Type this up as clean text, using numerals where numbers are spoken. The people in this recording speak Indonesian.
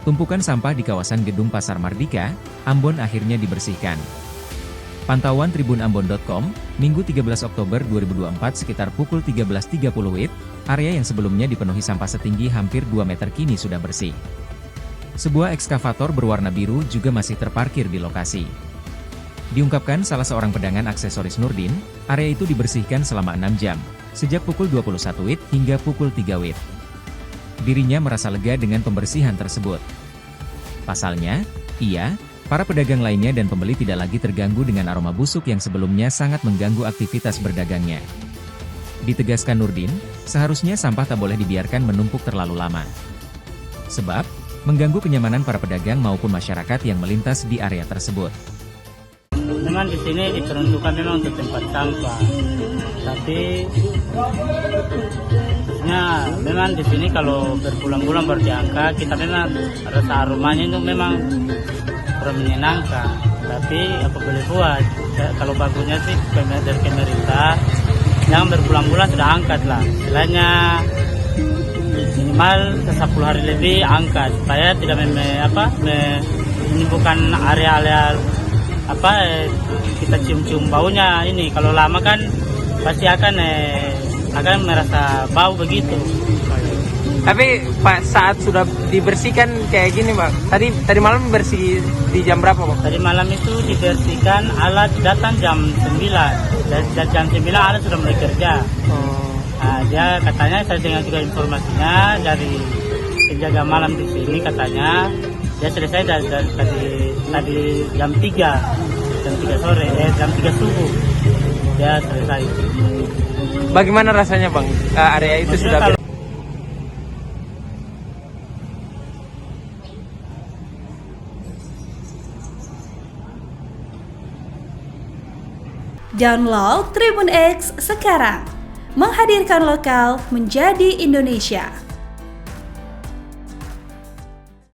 Tumpukan sampah di kawasan gedung Pasar Mardika, Ambon akhirnya dibersihkan. Pantauan tribunambon.com, Minggu 13 Oktober 2024 sekitar pukul 13.30 WIB, area yang sebelumnya dipenuhi sampah setinggi hampir 2 meter kini sudah bersih. Sebuah ekskavator berwarna biru juga masih terparkir di lokasi. Diungkapkan salah seorang pedagang aksesoris Nurdin, area itu dibersihkan selama 6 jam, sejak pukul 21 WIB hingga pukul 3 WIB. Dirinya merasa lega dengan pembersihan tersebut. Pasalnya, para pedagang lainnya dan pembeli tidak lagi terganggu dengan aroma busuk yang sebelumnya sangat mengganggu aktivitas berdagangnya. Ditegaskan Nurdin, seharusnya sampah tak boleh dibiarkan menumpuk terlalu lama. Sebab, mengganggu kenyamanan para pedagang maupun masyarakat yang melintas di area tersebut. Memang di sini diperuntukkan memang untuk tempat sampah, tapi memang di sini kalau berbulan-bulan baru diangkat, kita memang rasa aromanya itu memang kurang menyenangkan. Tapi apa boleh buat, kalau bagusnya sih dari pemerintah yang berbulan-bulan sudah angkat lah, istilahnya minimal 10 hari lebih angkat supaya tidak menimbulkan area-area kita cium-cium baunya ini. Kalau lama kan pasti akan merasa bau begitu. Tapi Pak, saat sudah dibersihkan kayak gini Pak, tadi malam bersih di jam berapa Pak? Tadi malam itu dibersihkan, alat datang jam 9. Dan jam 9 alat sudah mulai kerja. Nah, dia katanya, saya dengar juga informasinya dari penjaga malam di sini, katanya dia selesai tadi jam 3 sore, jam 3 subuh dia selesai. Bagaimana rasanya Bang, area itu sudah Download Tribun X sekarang, menghadirkan lokal menjadi Indonesia.